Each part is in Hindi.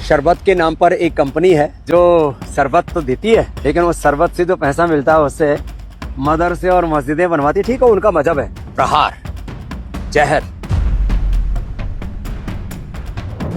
शरबत के नाम पर एक कंपनी है जो शरबत तो देती है, लेकिन वो शरबत से जो पैसा मिलता है उससे मदरसे और मस्जिदें बनवाती। ठीक है, उनका मजहब है। प्रहार, जहर।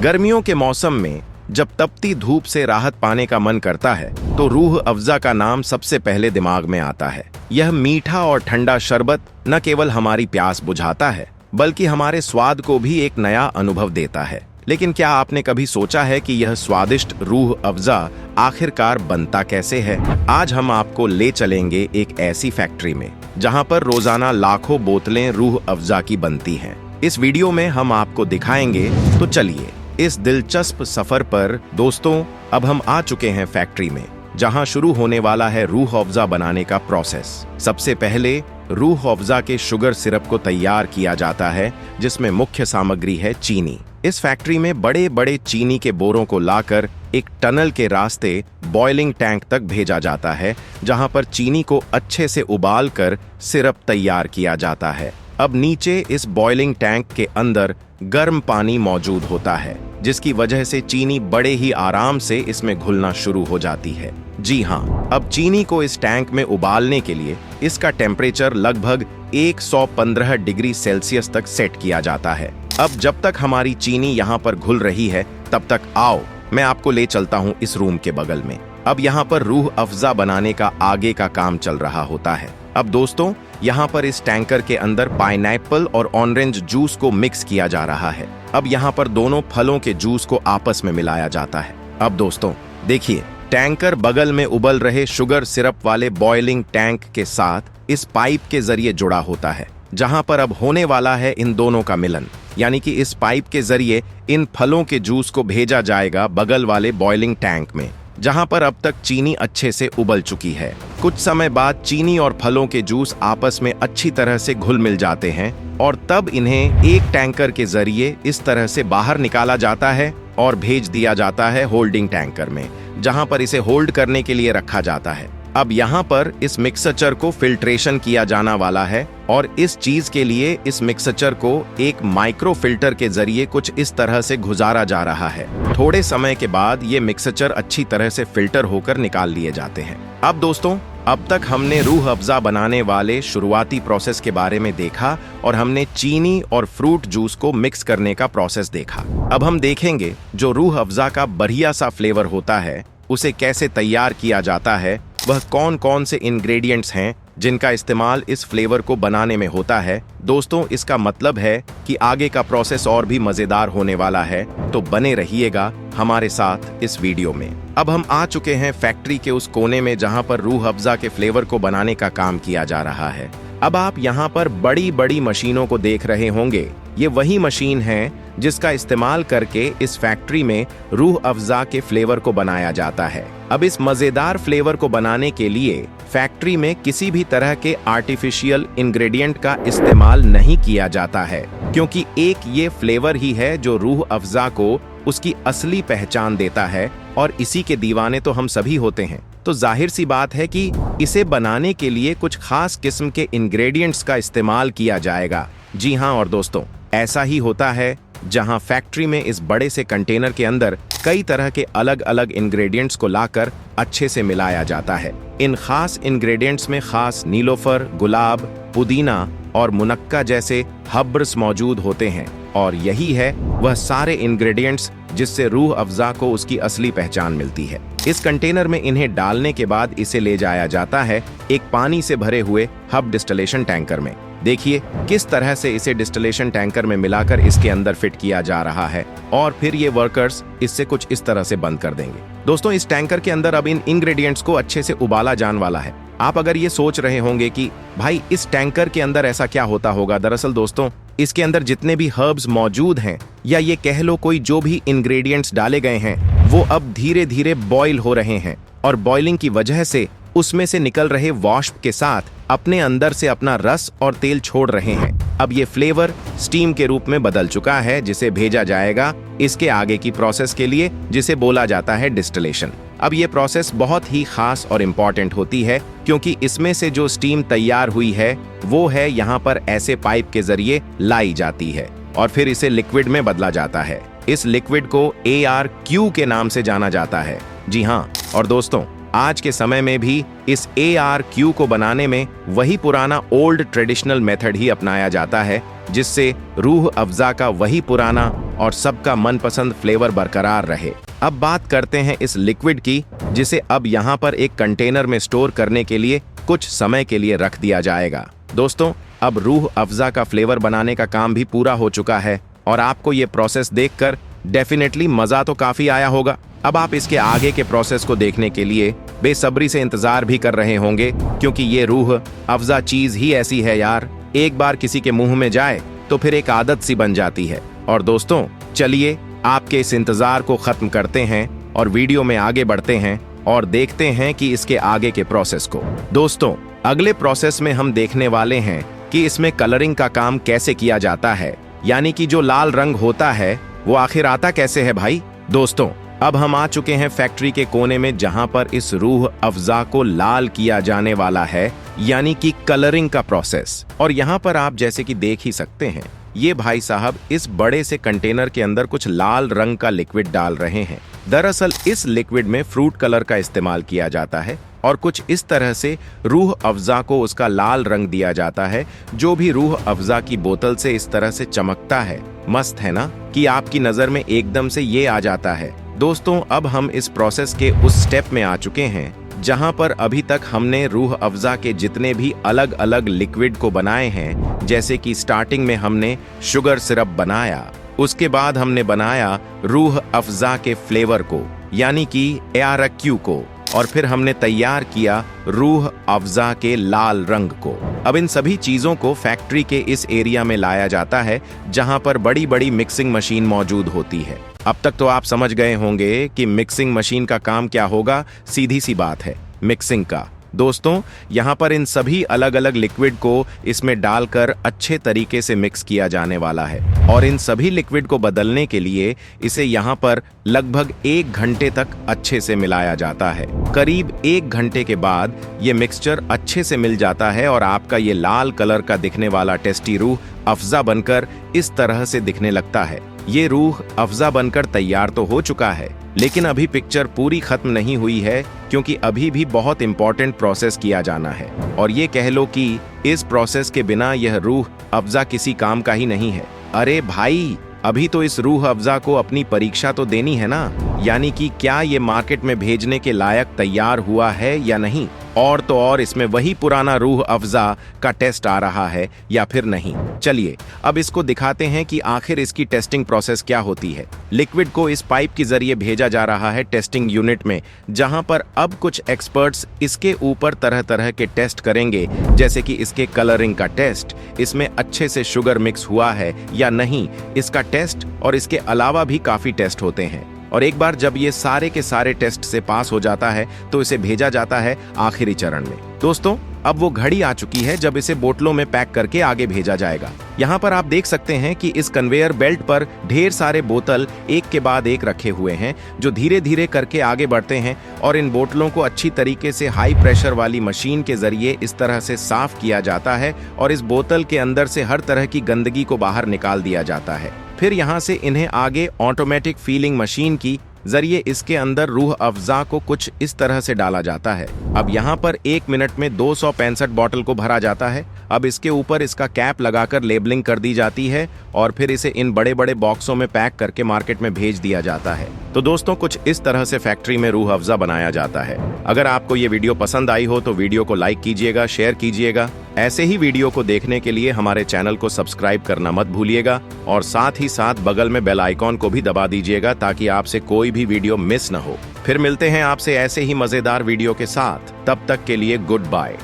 गर्मियों के मौसम में जब तपती धूप से राहत पाने का मन करता है तो रूह अफ़ज़ा का नाम सबसे पहले दिमाग में आता है। यह मीठा और ठंडा शरबत न केवल हमारी प्यास बुझाता है बल्कि हमारे स्वाद को भी एक नया अनुभव देता है। लेकिन क्या आपने कभी सोचा है कि यह स्वादिष्ट रूह अफ़ज़ा आखिरकार बनता कैसे है? आज हम आपको ले चलेंगे एक ऐसी फैक्ट्री में जहां पर रोजाना लाखों बोतलें रूह अफ़ज़ा की बनती हैं। इस वीडियो में हम आपको दिखाएंगे। तो चलिए इस दिलचस्प सफर पर दोस्तों, अब हम आ चुके हैं फैक्ट्री में जहां शुरू होने वाला है रूह अफ़ज़ा बनाने का प्रोसेस। सबसे पहले रूह अफ़ज़ा के शुगर सिरप को तैयार किया जाता है जिसमें मुख्य सामग्री है चीनी। इस फैक्ट्री में बड़े बड़े चीनी के बोरों को लाकर एक टनल के रास्ते बॉइलिंग टैंक तक भेजा जाता है जहां पर चीनी को अच्छे से उबाल कर सिरप तैयार किया जाता है। अब नीचे इस बॉइलिंग टैंक के अंदर गर्म पानी मौजूद होता है जिसकी वजह से चीनी बड़े ही आराम से इसमें घुलना शुरू हो जाती है। जी हाँ, अब चीनी को इस टैंक में उबालने के लिए इसका टेम्परेचर लगभग 115 डिग्री सेल्सियस तक सेट किया जाता है। अब जब तक हमारी चीनी यहाँ पर घुल रही है तब तक आओ मैं आपको ले चलता हूँ इस रूम के बगल में। अब यहाँ पर रूह अफ़ज़ा बनाने का आगे का काम चल रहा होता है। अब दोस्तों, यहाँ पर इस टैंकर के अंदर पाइनएप्पल और ऑरेंज जूस को मिक्स किया जा रहा है। अब यहाँ पर दोनों फलों के जूस को आपस में मिलाया जाता है। अब दोस्तों देखिए, टैंकर बगल में उबल रहे शुगर सिरप वाले बॉइलिंग टैंक के साथ इस पाइप के जरिए जुड़ा होता है जहां पर अब होने वाला है इन दोनों का मिलन। यानी कि इस पाइप के जरिए इन फलों के जूस को भेजा जाएगा बगल वाले बॉइलिंग टैंक में जहां पर अब तक चीनी अच्छे से उबल चुकी है। कुछ समय बाद चीनी और फलों के जूस आपस में अच्छी तरह से घुल मिल जाते हैं और तब इन्हें एक टैंकर के जरिए इस तरह से बाहर निकाला जाता है और भेज दिया जाता है होल्डिंग टैंकर में जहां पर इसे होल्ड करने के लिए रखा जाता है। अब यहाँ पर इस मिक्सचर को फिल्ट्रेशन किया जाना वाला है और इस चीज के लिए इस मिक्सचर को एक माइक्रो फिल्टर के जरिए कुछ इस तरह से गुजारा जा रहा है। थोड़े समय के बाद ये मिक्सचर अच्छी तरह से फिल्टर होकर निकाल लिए जाते हैं। अब दोस्तों, अब तक हमने रूह अफ़ज़ा बनाने वाले शुरुआती प्रोसेस के बारे में देखा और हमने चीनी और फ्रूट जूस को मिक्स करने का प्रोसेस देखा। अब हम देखेंगे जो रूह अफ़ज़ा का बढ़िया सा फ्लेवर होता है उसे कैसे तैयार किया जाता है, वह कौन कौन से इंग्रेडिएंट्स हैं जिनका इस्तेमाल इस फ्लेवर को बनाने में होता है। दोस्तों, इसका मतलब है कि आगे का प्रोसेस और भी मजेदार होने वाला है, तो बने रहिएगा हमारे साथ इस वीडियो में। अब हम आ चुके हैं फैक्ट्री के उस कोने में जहां पर रूह अफ़ज़ा के फ्लेवर को बनाने का काम किया जा रहा है। अब आप यहाँ पर बड़ी बड़ी मशीनों को देख रहे होंगे। ये वही मशीन है जिसका इस्तेमाल करके इस फैक्ट्री में रूह अफ़ज़ा के फ्लेवर को बनाया जाता है। अब इस मजेदार फ्लेवर को बनाने के लिए फैक्ट्री में किसी भी तरह के आर्टिफिशियल इंग्रेडिएंट का इस्तेमाल नहीं किया जाता है क्योंकि एक ये फ्लेवर ही है जो रूह अफ़ज़ा को उसकी असली पहचान देता है और इसी के दीवाने तो हम सभी होते हैं। तो जाहिर सी बात है कि इसे बनाने के लिए कुछ खास किस्म के इंग्रेडिएंट्स का इस्तेमाल किया जाएगा। जी हाँ, और दोस्तों ऐसा ही होता है जहां फैक्ट्री में इस बड़े से कंटेनर के अंदर कई तरह के अलग अलग इंग्रेडिएंट्स को लाकर अच्छे से मिलाया जाता है। इन खास इंग्रेडिएंट्स में खास नीलोफर, गुलाब, पुदीना और मुनक्का जैसे हर्ब्स मौजूद होते हैं और यही है वह सारे इंग्रेडिएंट्स जिससे रूह अफ़ज़ा को उसकी असली पहचान मिलती है। इस कंटेनर में इन्हें डालने के बाद इसे ले जाया जाता है एक पानी से भरे हुए हब डिस्टिलेशन टैंकर में। देखिए किस तरह से इसे डिस्टिलेशन टैंकर में मिलाकर इसके अंदर फिट किया जा रहा है और फिर ये वर्कर्स इससे कुछ इस तरह से बंद कर देंगे। दोस्तों, इस टैंकर के अंदर अब इन इंग्रेडिएंट्स को अच्छे से उबाला जाने वाला है। आप अगर ये सोच रहे होंगे कि भाई इस टैंकर के अंदर ऐसा क्या होता होगा, दरअसल दोस्तों इसके अंदर जितने भी हर्ब्स मौजूद हैं या ये कह लो कोई जो भी इंग्रेडिएंट्स डाले गए हैं वो अब धीरे धीरे बॉईल हो रहे हैं और बॉइलिंग की वजह से उसमें से निकल रहे वाष्प के साथ अपने अंदर से अपना रस और तेल छोड़ रहे हैं। अब ये फ्लेवर स्टीम के रूप में बदल चुका है जिसे भेजा जाएगा इसके आगे की प्रोसेस के लिए जिसे बोला जाता है डिस्टिलेशन। अब ये प्रोसेस बहुत ही खास और इम्पॉर्टेंट होती है क्योंकि इसमें से जो स्टीम तैयार हुई है वो है यहाँ पर ऐसे पाइप के जरिए लाई जाती है और फिर इसे लिक्विड में बदला जाता है। इस लिक्विड को ARQ के नाम से जाना जाता है। जी हाँ, और दोस्तों आज के समय में भी इस ARQ को बनाने में वही पुराना ओल्ड ट्रेडिशनल मेथड ही अपनाया जाता है, जिससे रूह अफ़ज़ा का वही पुराना और सबका मनपसंद फ्लेवर बरकरार रहे। अब बात करते हैं इस लिक्विड की, जिसे अब यहाँ पर एक कंटेनर में स्टोर करने के लिए कुछ समय के लिए रख दिया जाएगा। दोस्तों अब रूह अफ़ज़ा का फ्लेवर बनाने का काम भी पूरा हो चुका है और आपको ये प्रोसेस देखकर डेफिनेटली मज़ा तो काफ़ी आया होगा। अब आप इसके आगे के प्रोसेस को देखने के लिए बेसब्री से इंतजार भी कर रहे होंगे, क्योंकि ये रूह अफ़ज़ा चीज़ ही ऐसी है यार, एक बार किसी के मुंह में जाए तो फिर एक आदत सी बन जाती है। और दोस्तों चलिए आपके इस इंतजार को खत्म करते हैं और वीडियो में आगे बढ़ते हैं और देखते हैं कि इसके आगे के प्रोसेस को। दोस्तों अगले प्रोसेस में हम देखने वाले हैं कि इसमें कलरिंग का काम कैसे किया जाता है, यानी कि जो लाल रंग होता है वो आखिर आता कैसे है भाई। दोस्तों अब हम आ चुके हैं फैक्ट्री के कोने में, जहां पर इस रूह अफ़ज़ा को लाल किया जाने वाला है, यानी कि कलरिंग का प्रोसेस। और यहां पर आप जैसे कि देख ही सकते हैं, ये भाई साहब इस बड़े से कंटेनर के अंदर कुछ लाल रंग का लिक्विड डाल रहे हैं। दरअसल इस लिक्विड में फ्रूट कलर का इस्तेमाल किया जाता है और कुछ इस तरह से रूह अफ़ज़ा को उसका लाल रंग दिया जाता है, जो भी रूह अफ़ज़ा की बोतल से इस तरह से चमकता है। मस्त है ना, कि आपकी नजर में एकदम से ये आ जाता है। दोस्तों अब हम इस प्रोसेस के उस स्टेप में आ चुके हैं जहां पर अभी तक हमने रूह अफ़ज़ा के जितने भी अलग अलग लिक्विड को बनाए हैं, जैसे कि स्टार्टिंग में हमने शुगर सिरप बनाया, उसके बाद हमने बनाया रूह अफ़ज़ा के फ्लेवर को यानी कि ARQ को, और फिर हमने तैयार किया रूह अफ़ज़ा के लाल रंग को। अब इन सभी चीजों को फैक्ट्री के इस एरिया में लाया जाता है जहां पर बड़ी बड़ी मिक्सिंग मशीन मौजूद होती है। अब तक तो आप समझ गए होंगे कि मिक्सिंग मशीन का काम क्या होगा, सीधी सी बात है मिक्सिंग का। दोस्तों यहाँ पर इन सभी अलग अलग लिक्विड को इसमें डालकर अच्छे तरीके से मिक्स किया जाने वाला है और इन सभी लिक्विड को बदलने के लिए इसे यहाँ पर लगभग 1 घंटे तक अच्छे से मिलाया जाता है। करीब 1 घंटे के बाद ये मिक्सचर अच्छे से मिल जाता है और आपका ये लाल कलर का दिखने वाला टेस्टी रूह अफ़ज़ा बनकर इस तरह से दिखने लगता है। ये रूह अफ़ज़ा बनकर तैयार तो हो चुका है, लेकिन अभी पिक्चर पूरी खत्म नहीं हुई है, क्योंकि अभी भी बहुत इंपॉर्टेंट प्रोसेस किया जाना है। और ये कह लो कि इस प्रोसेस के बिना यह रूह अफ़ज़ा किसी काम का ही नहीं है। अरे भाई अभी तो इस रूह अफ़ज़ा को अपनी परीक्षा तो देनी है ना, यानी कि क्या ये मार्केट में भेजने के लायक तैयार हुआ है या नहीं, और तो और इसमें वही पुराना रूह अफ़ज़ा का टेस्ट आ रहा है या फिर नहीं। चलिए अब इसको दिखाते हैं कि आखिर इसकी टेस्टिंग प्रोसेस क्या होती है। लिक्विड को इस पाइप के जरिए भेजा जा रहा है टेस्टिंग यूनिट में, जहां पर अब कुछ एक्सपर्ट्स इसके ऊपर तरह तरह के टेस्ट करेंगे, जैसे कि इसके कलरिंग का टेस्ट, इसमें अच्छे से शुगर मिक्स हुआ है या नहीं, इसका टेस्ट, और इसके अलावा भी काफी टेस्ट होते हैं। और एक बार जब ये सारे के सारे टेस्ट से पास हो जाता है तो इसे भेजा जाता है आखिरी चरण में। दोस्तों अब वो घड़ी आ चुकी है जब इसे बोतलों में पैक करके आगे भेजा जाएगा। यहाँ पर आप देख सकते हैं कि इस कन्वेयर बेल्ट पर ढेर सारे बोतल एक के बाद एक रखे हुए हैं, जो धीरे धीरे करके आगे बढ़ते हैं और इन बोतलों को अच्छी तरीके से हाई प्रेशर वाली मशीन के जरिए इस तरह से साफ किया जाता है और इस बोतल के अंदर से हर तरह की गंदगी को बाहर निकाल दिया जाता है। फिर यहाँ से इन्हें आगे ऑटोमेटिक फीलिंग मशीन की जरिए इसके अंदर रूह अफ़ज़ा को कुछ इस तरह से डाला जाता है। अब यहाँ पर 1 मिनट में 265 बॉटल को भरा जाता है। अब इसके ऊपर इसका कैप लगाकर लेबलिंग कर दी जाती है और फिर इसे इन बड़े बड़े बॉक्सों में पैक करके मार्केट में भेज दिया जाता है। तो दोस्तों कुछ इस तरह से फैक्ट्री में रूह अफ़ज़ा बनाया जाता है। अगर आपको ये वीडियो पसंद आई हो तो वीडियो को लाइक कीजिएगा, शेयर कीजिएगा। ऐसे ही वीडियो को देखने के लिए हमारे चैनल को सब्सक्राइब करना मत भूलिएगा और साथ ही साथ बगल में बेल आइकॉन को भी दबा दीजिएगा ताकि आपसे कोई भी वीडियो मिस न हो। फिर मिलते हैं आपसे ऐसे ही मजेदार वीडियो के साथ, तब तक के लिए गुड बाय।